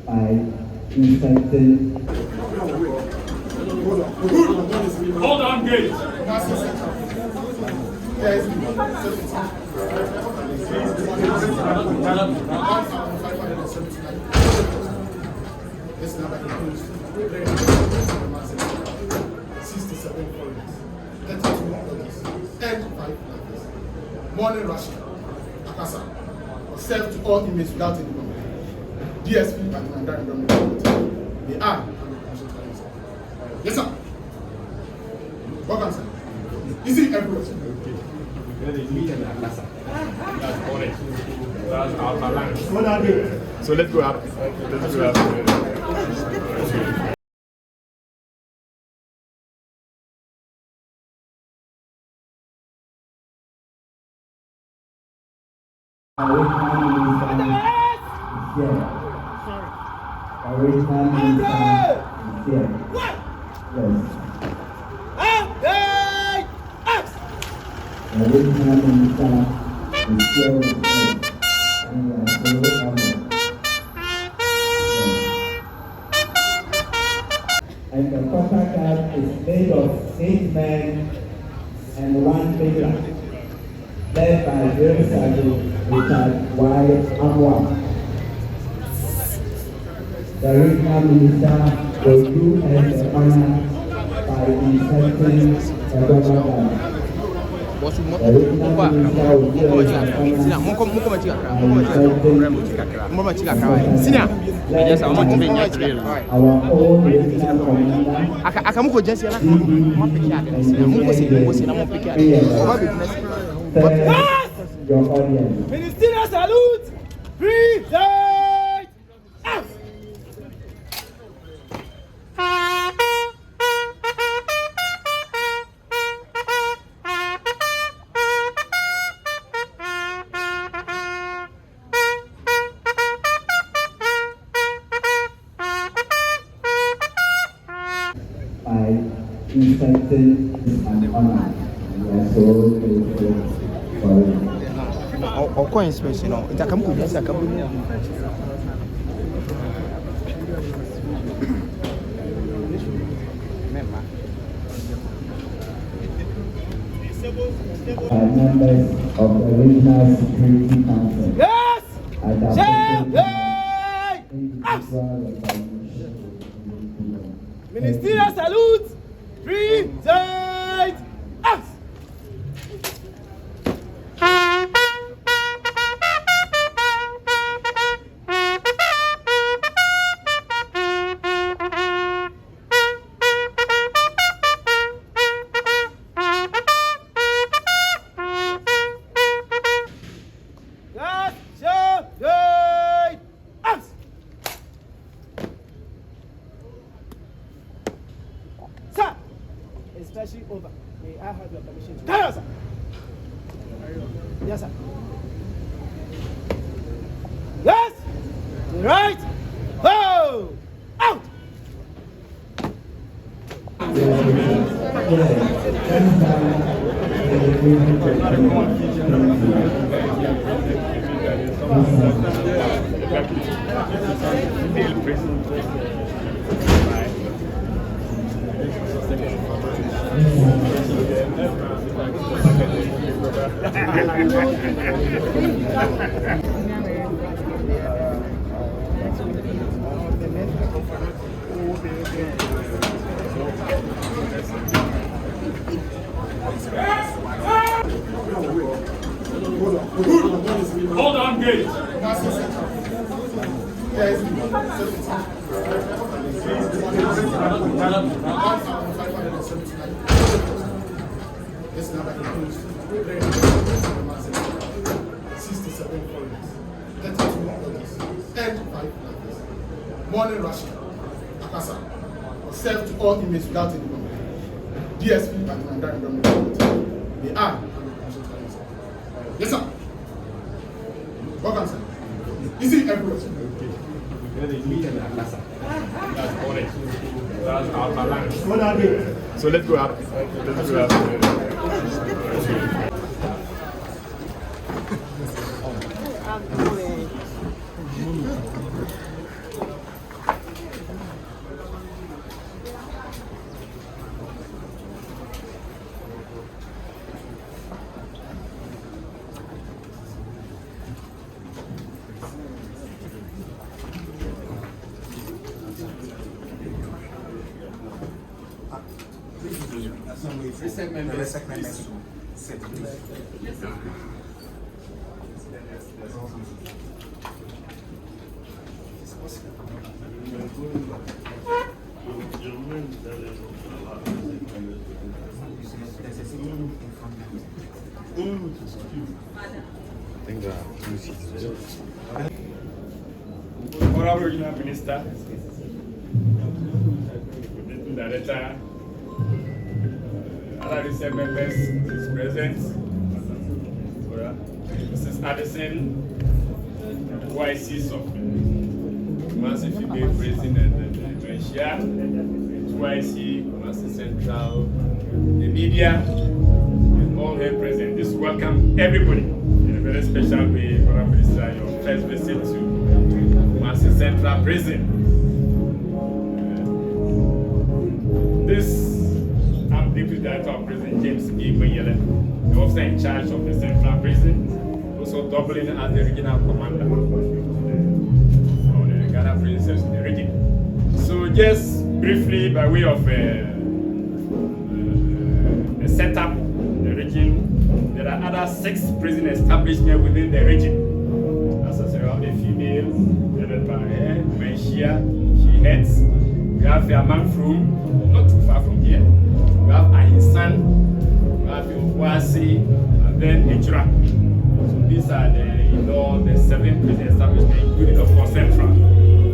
by Inspector. Hold on, gate. This number includes 67 foreigners, 32 employees, and 5 members. Morning rush, Akasa, was served to all inmates without any complaint. DSP and Mandarin government. They are under commercial trials. Yes, sir. Welcome, sir. Is it everywhere? That's correct. That's our balance. So let's go up. Let's go up. And the quarter guard is made of 8 men and 1 figure, led by Drill Sergeant Richard Y. Amoakohene. The regional minister will do as the honor by inspecting the government. The regional minister will do as the honor Yes, I want to be our own regional commander. Your audience. Ministerial salute! Present! Out! By inspecting and honor. We are so grateful for it. Or inspection, no. It's a company. It's a company. By members of the Regional Security Council. Yes! Ministerial salute! Present! Out! Sir, inspection over. May I have your permission to carry on, sir? Yes, sir. Yes! Right! Ho! Out! Hold on, gate. This number includes 67 foreigners, 32 employees, and 5 members. Morning rush, Akasa, was served to all inmates without any complaint. DSP and Mandarin government. They are under commercial trials. Yes, sir. Welcome, sir. Is it everywhere? That's correct. That's our balance. So let's go up. Let's go up. Recent members. I think there are 2 seats. Honorable Regional Minister, Director, other recent members is present. Mrs. Addison, YCs of Kumasi Female Prison and Indonesia, YC, Kumasi Central, the media, and all here present. Just welcome everybody in a very special way. Honorable Minister, your first visit to Kumasi Central Prison. I'm Deputy Director of Prison James E. Mayele, the officer in charge of the Central Prison, also doubling as the regional commander of the Ghana prisons in the region. So just briefly, by way of a setup in the region, there are other 6 prison establishments within the region. As I said, we have the female, headed by Menshia, she heads. We have Amoakohene, not too far from here. We have Ahinsan, we have Kumasi, and then Ejura. So these are the 7 prison establishments, including of course Central.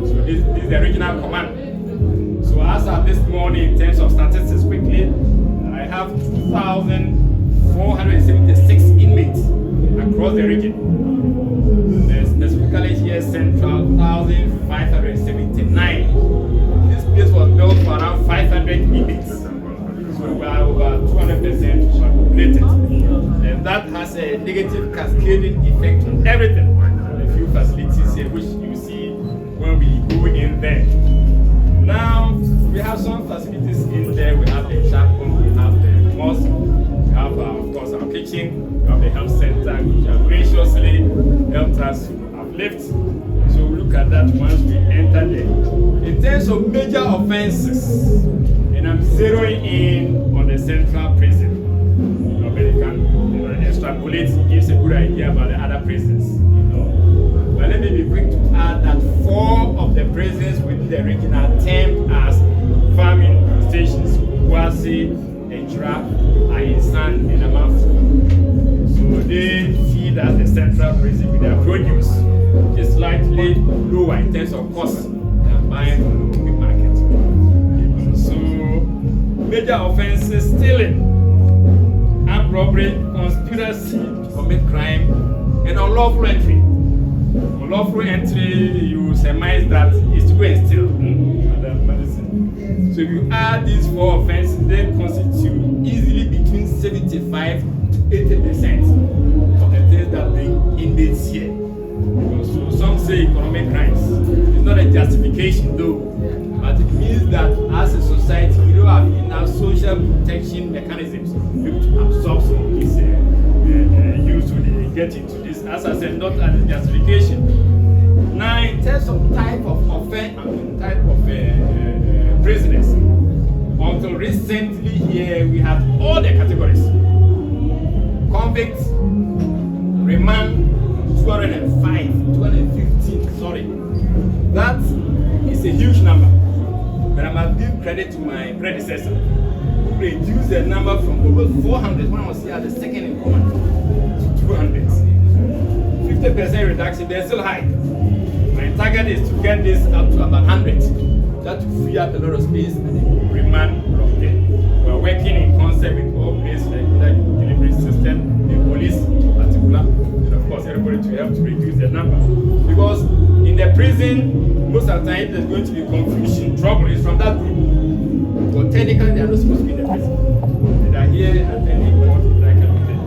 So this is the regional command. So as of this morning, in terms of statistics quickly, I have 2,476 inmates across the region. There's specifically here Central, 1,579. This place was built for around 500 inmates. So we are over 200% populated. And that has a negative cascading effect on everything. A few facilities here which you see when we go in there. Now, we have some facilities in there. We have the chapel, we have the mosque, we have of course our kitchen, we have the health center which have graciously helped us to uplift. So we look at that once we enter there. In terms of major offenses, and I'm zeroing in on the Central Prison. Nobody can extrapolate, gives a good idea about the other prisons. But let me be quick to add that 4 of the prisons within the region are termed as farming stations: Kumasi, Ejura, Ahinsan, and Amoakohene. So they feed as the Central Prison with their produce, which is slightly lower in terms of cost than buying from the open market. So major offenses: stealing, armed robbery, conspiracy to commit crime, and unlawful entry. Unlawful entry, you surmise that is to go and steal. So if you add these 4 offenses, they constitute easily between 75 to 80% of the things that bring inmates here. So some say economic crimes. It's not a justification though, but it means that as a society we don't have enough social protection mechanisms to absorb some of these use to get into this. As I said, not as a justification. Now, in terms of type of offense, type of prisoners, until recently here we had all the categories: convicts, remand, 215. Sorry, that is a huge number. But I must give credit to my predecessor who reduced the number from over 400 when I was here as the second in command to 200. 50% reduction. They're still high. My target is to get this up to about 100. That will free up a lot of space and remand from there. We are working in concert with all places like the delivery system, the police in particular, and of course everybody to help to reduce the number. Because in the prison, most of the time there's going to be confusion, trouble is from that group. But technically they are not supposed to be in the prison. They are here attending court like everything.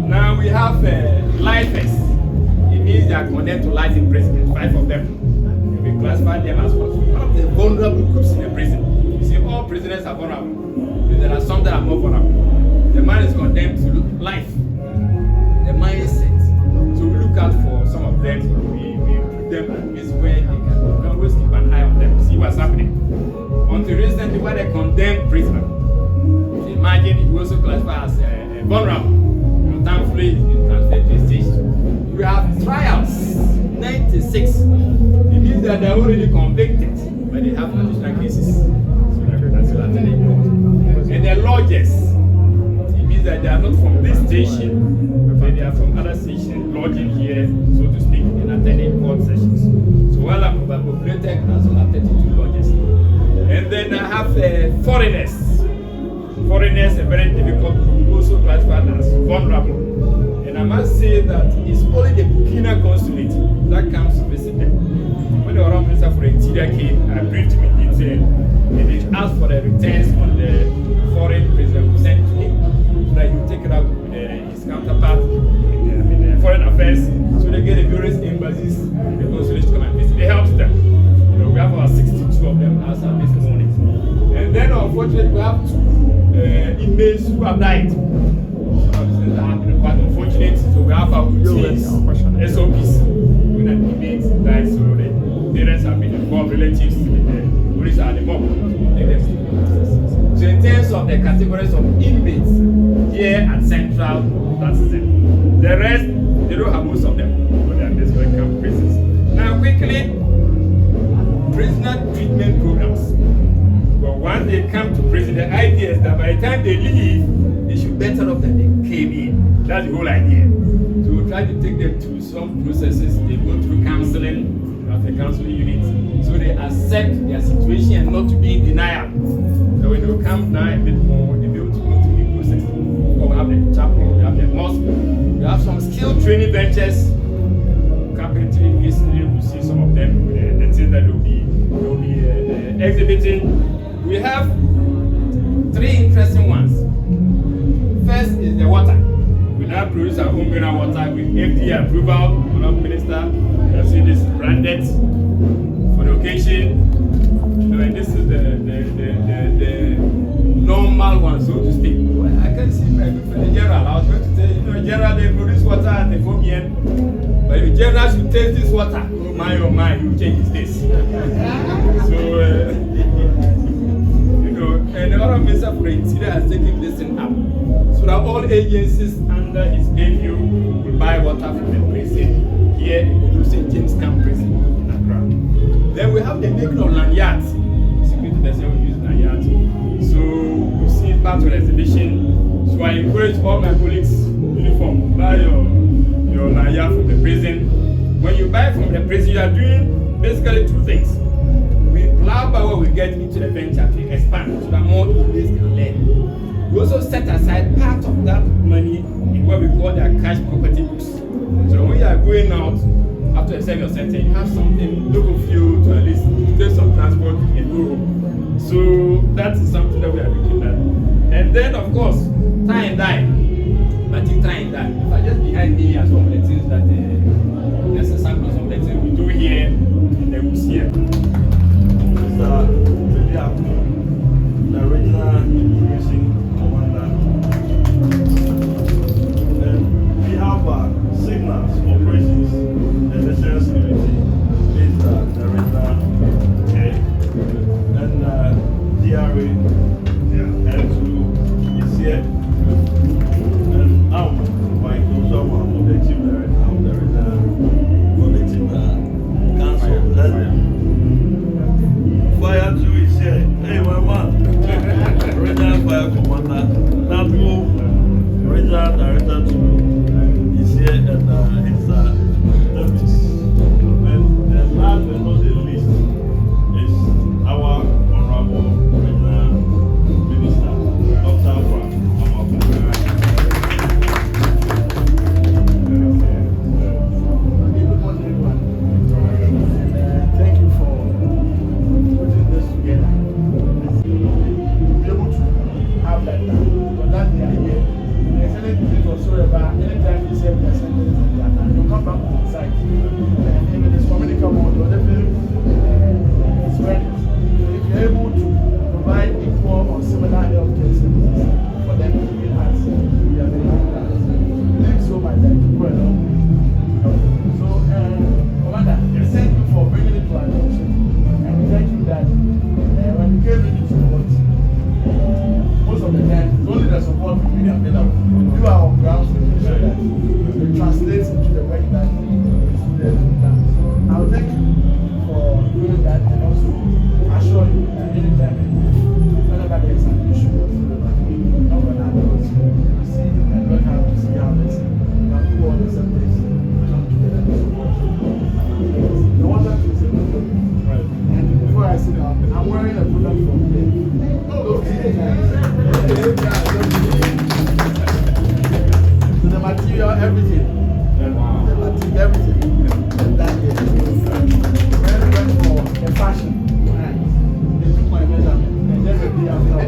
Now we have lifers. It means they are condemned to life in prison, 5 of them. We classify them as one of the vulnerable groups in the prison. You see, all prisoners are vulnerable. But there are some that are more vulnerable. The man is condemned to life. The mindset. So we look out for some of them. We put them at place where they can always keep an eye on them, see what's happening. Until recently, where they condemned prisoner, the imagine you also classify as vulnerable. Thankfully, it's been transferred to a station. We have trials, 96. It means that they're already convicted, but they have additional cases. So that's what attending court. And the lodges, it means that they are not from this station, but they are from other stations, lodging here, so to speak, and attending court sessions. So while I'm overpopulated, I also have 32 lodges. And then I have foreigners. Foreigners are very difficult to also classified as vulnerable. And I must say that it's only the Burkina consulate that comes to visit them. When the Honorable Minister for Interior came, I briefed him in detail, and they asked for the returns on the foreign president who sent to him, so that he will take it up with his counterpart in foreign affairs, so they get the various embassies and the consulates to come and visit. It helps them. You know, we have about 62 of them as of this morning. And then unfortunately we have 2 inmates who have died. Some of these have been quite unfortunate. So we have our routines, SOPs, when an inmate died, so the parents have been involved, relatives, the police are the mob. So in terms of the categories of inmates here at Central, that's it. The rest, they don't have most of them, but they are basically camp prisons. Now quickly, prisoner treatment programs. But once they come to prison, the idea is that by the time they leave, they should better off than they came in. That's the whole idea. So we'll try to take them to some processes. They go through counseling, at the counseling unit, so they accept their situation and not to be in denial. So when they come down a bit more, they'll be able to go through the process. So we have the chapel, we have the mosque, we have some skill training ventures. Carpentry, masonry, we'll see some of them, the things that they'll be exhibiting. We have 3 interesting ones. First is the water. We now produce our own mineral water with FDA approval. Honorable Minister, you have seen this branded for the occasion. And this is the normal one, so to speak. Well, I can see my good friend, the general. I was going to say, general, they produce water at the 4 p.m. But if the general should taste this water, oh my, you change his taste. So, and the Honorable Minister for Interior has taken this thing up, so that all agencies under his purview will buy water from the prison here in the St. James Camp Prison in Accra. Then we have the making of lanyards. Security personnel will use lanyards. So we've seen part of the exhibition. So I encourage all my colleagues, uniform, buy your lanyard from the prison. When you buy from the prison, you are doing basically 2 things. We plow by what we get into the venture to expand so that more inmates can learn. We also set aside part of that money in what we call their cash property books. So when you are going out after a service center, you have something, local fuel to at least take some transport and go home. So that is something that we are looking at. And then of course, tie and die. But you tie and die. If I just behind me are some of the things that necessary, some of the things we do here in the woods here. The original increasing commander. And we have signals, operations, and national security. This is the original head. And DRA a product from there. Oh, okay. So the material, everything. Wow. The material, everything. And that is when I went for a fashion. Right. They took my measurement. And then the day after.